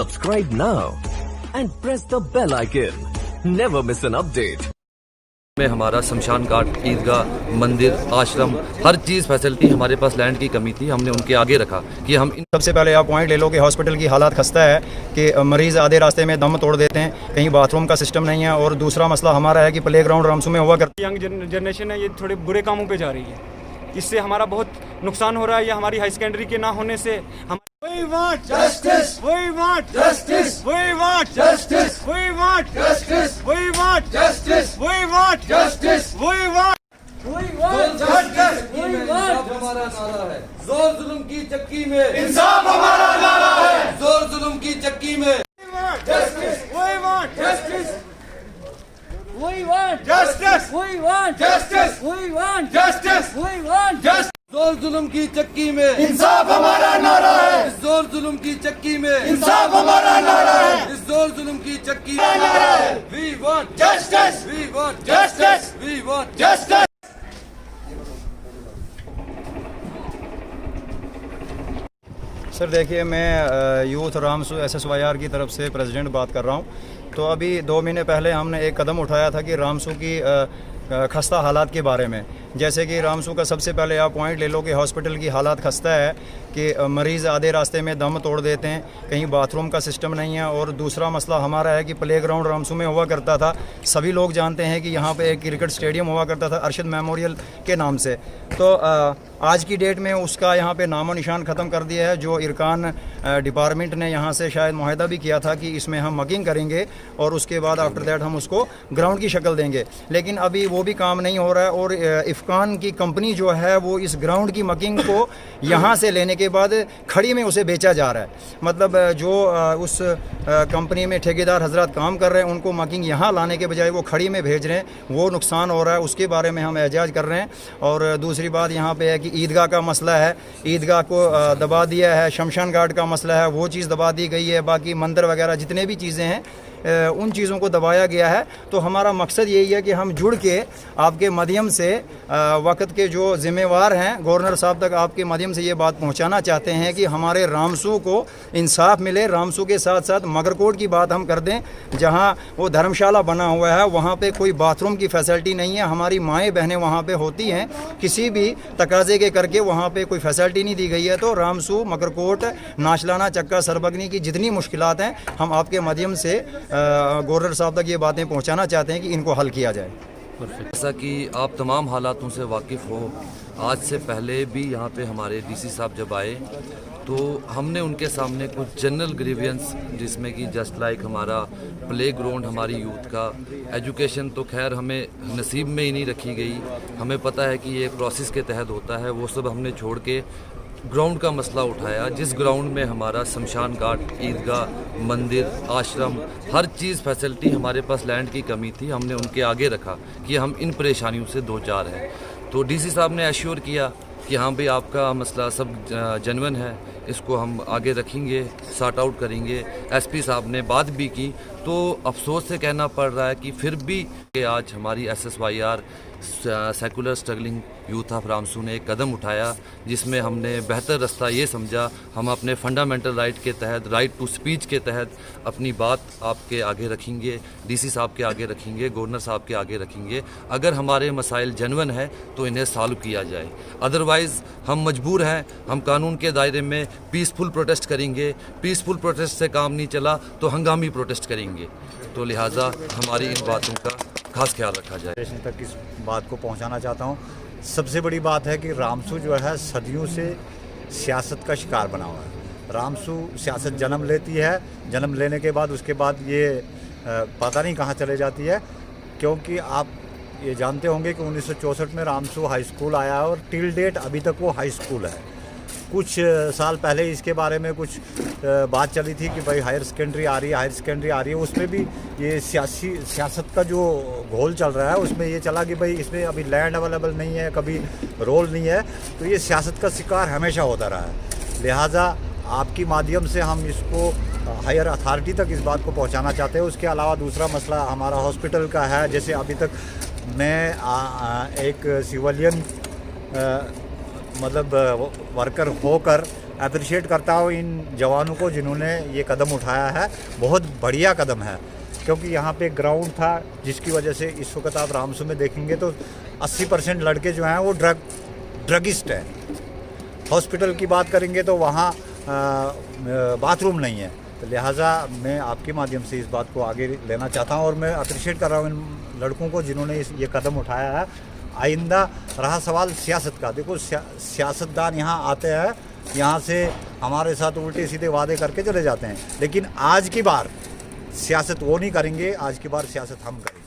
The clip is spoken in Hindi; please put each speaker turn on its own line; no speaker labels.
Subscribe now and press the bell icon. Never miss an update.
में हमारा शमशान घाट, ईदगाह, मंदिर, आश्रम, हर चीज़ फैसिलिटी हमारे पास लैंड की कमी थी, हमने उनके आगे रखा कि हम
सबसे पहले आप पॉइंट ले लो कि हॉस्पिटल की हालत खस्ता है कि मरीज़ आधे रास्ते में दम तोड़ देते हैं, कहीं बाथरूम का सिस्टम नहीं है। और दूसरा मसला हमारा है कि प्ले ग्राउंड रामसू में हुआ करता है।
यंग जनरेशन है, ये थोड़े बुरे कामों पे जा रही है, इससे हमारा बहुत नुकसान हो रहा है। या हमारी हाई सेकेंडरी के ना होने से हम We want justice. We want justice. We want justice. We want justice. We want justice. We want justice. We want. We want justice. We want.
हमारा नारा है, जोर जुल्म की चक्की में
इंसाफ हमारा नारा है,
जोर जुल्म की चक्की में
We want justice. We want justice.
We want
Justice.
We want
Justice.
We want
Justice.
We want
Justice.
जोर जुल्म की चक्की में
इंसाफ हमारा नारा है,
इस जोर जुल्म की चक्की में
इंसाफ हमारा नारा है,
इस जोर जुल्म की चक्की में
नारा है।
We want
Justice.
We want
Justice.
We want
Justice.
Sir देखिए, मैं यूथ रामसू SSYR की तरफ से प्रेसिडेंट बात कर रहा हूँ। तो अभी 2 महीने पहले हमने एक कदम उठाया था कि रामसू की खस्ता हालात के बारे में। जैसे कि रामसू का सबसे पहले आप पॉइंट ले लो कि हॉस्पिटल की हालात खस्ता है कि मरीज़ आधे रास्ते में दम तोड़ देते हैं, कहीं बाथरूम का सिस्टम नहीं है। और दूसरा मसला हमारा है कि प्ले ग्राउंड रामसू में हुआ करता था। सभी लोग जानते हैं कि यहाँ पे एक क्रिकेट स्टेडियम हुआ करता था अरशद मेमोरियल के नाम से। तो आज की डेट में उसका यहाँ पे नामो निशान ख़त्म कर दिया है। जो इरकान डिपार्टमेंट ने यहाँ से शायद मुआहदा भी किया था कि इसमें हम मकिंग करेंगे और उसके बाद आफ्टर दैट हम उसको ग्राउंड की शक्ल देंगे, लेकिन अभी वो भी काम नहीं हो रहा है। और इफ़कान की कंपनी जो है वो इस ग्राउंड की मकिंग को यहाँ से लेने के बाद खड़ी में उसे बेचा जा रहा है। मतलब जो उस कंपनी में ठेकेदार हजरात काम कर रहे हैं उनको मकिंग यहाँ लाने के बजाय वो खड़ी में भेज रहे हैं, वो नुकसान हो रहा है। उसके बारे में हम एहजाज कर रहे हैं। और दूसरी बात यहाँ पे है कि ईदगाह का मसला है, ईदगाह को दबा दिया है। शमशान घाट का मसला है, वो चीज़ दबा दी गई है। बाकी मंदिर वगैरह जितने भी चीज़ें हैं उन चीज़ों को दबाया गया है। तो हमारा मकसद यही है कि हम जुड़ के आपके माध्यम से वक्त के जो ज़िम्मेवार हैं गवर्नर साहब तक आपके माध्यम से ये बात पहुंचाना चाहते हैं कि हमारे रामसू को इंसाफ मिले। रामसू के साथ साथ मगरकोट की बात हम कर दें, जहां वो धर्मशाला बना हुआ है वहां पे कोई बाथरूम की फैसिलिटी नहीं है। हमारी माएँ बहनें वहाँ पे होती हैं, किसी भी तकाजे के करके वहाँ पे कोई फैसिलिटी नहीं दी गई है। तो रामसू, मगरकोट, नाचलाना, चक्का, सरबगनी की जितनी मुश्किलात हैं हम आपके माध्यम से गवर्नर साहब तक ये बातें पहुंचाना चाहते हैं कि इनको हल किया जाए।
जैसा कि आप तमाम हालातों से वाकिफ़ हो, आज से पहले भी यहाँ पे हमारे DC साहब जब आए तो हमने उनके सामने कुछ जनरल ग्रीवियंस, जिसमें कि जस्ट लाइक हमारा प्ले ग्राउंड, हमारी यूथ का एजुकेशन तो खैर हमें नसीब में ही नहीं रखी गई। हमें पता है कि ये प्रोसेस के तहत होता है, वो सब हमने छोड़ के ग्राउंड का मसला उठाया। जिस ग्राउंड में हमारा शमशान घाट, ईदगाह, मंदिर, आश्रम, हर चीज़ फैसिलिटी हमारे पास लैंड की कमी थी, हमने उनके आगे रखा कि हम इन परेशानियों से दो चार हैं। तो DC साहब ने एश्योर किया कि हाँ भाई आपका मसला सब जेन्युइन है, इसको हम आगे रखेंगे, सॉर्ट आउट करेंगे। SP साहब ने बात भी की। तो अफसोस से कहना पड़ रहा है कि फिर भी आज हमारी SSYR secular struggling youth of Ramsu ने एक कदम उठाया, जिसमें हमने बेहतर रास्ता ये समझा। हम अपने फंडामेंटल राइट के तहत, राइट टू स्पीच के तहत अपनी बात आपके आगे रखेंगे, DC साहब के आगे रखेंगे, गवर्नर साहब के आगे रखेंगे। अगर हमारे मसाइल जेन्युइन है तो इन्हें सॉल्व किया जाए, अदरवाइज़ हम मजबूर हैं, हम कानून के दायरे में पीसफुल प्रोटेस्ट करेंगे। पीसफुल प्रोटेस्ट से काम नहीं चला तो हंगामी प्रोटेस्ट करेंगे। तो लिहाजा हमारी इन बातों का खास ख्याल रखा जाए।
तक इस बात को पहुंचाना चाहता हूं। सबसे बड़ी बात है कि रामसू जो है सदियों से सियासत का शिकार बना हुआ है। रामसू सियासत जन्म लेती है, जन्म लेने के बाद उसके बाद ये पता नहीं कहाँ चले जाती है। क्योंकि आप ये जानते होंगे कि 1964 में रामसू हाई स्कूल आया और टिल डेट अभी तक वो हाई स्कूल है। कुछ साल पहले इसके बारे में कुछ बात चली थी कि भाई हायर सेकेंडरी आ रही है, हायर सेकेंडरी आ रही है। उसमें भी ये सियासत का जो घोल चल रहा है उसमें ये चला कि भाई इसमें अभी लैंड अवेलेबल नहीं है, कभी रोल नहीं है। तो ये सियासत का शिकार हमेशा होता रहा है। लिहाजा आपकी माध्यम से हम इसको हायर अथॉरिटी तक इस बात को पहुंचाना चाहते हैं। उसके अलावा दूसरा मसला हमारा हॉस्पिटल का है। जैसे अभी तक मैं एक सिविलियन मतलब वर्कर होकर अप्रिशिएट करता हूँ इन जवानों को जिन्होंने ये कदम उठाया है। बहुत बढ़िया कदम है, क्योंकि यहाँ पे ग्राउंड था जिसकी वजह से इस वक्त आप रामसू में देखेंगे तो 80% लड़के जो हैं वो ड्रगिस्ट हैं। हॉस्पिटल की बात करेंगे तो वहाँ बाथरूम नहीं है। तो लिहाजा मैं आपके माध्यम से इस बात को आगे लेना चाहता हूँ और मैं अप्रिशिएट कर रहा हूँ इन लड़कों को जिन्होंने ये कदम उठाया है। आइंदा रहा सवाल सियासत का, देखो सियासतदान यहाँ आते हैं, यहाँ से हमारे साथ उल्टे सीधे वादे करके चले जाते हैं, लेकिन आज की बार सियासत वो नहीं करेंगे, आज की बार सियासत हम करेंगे।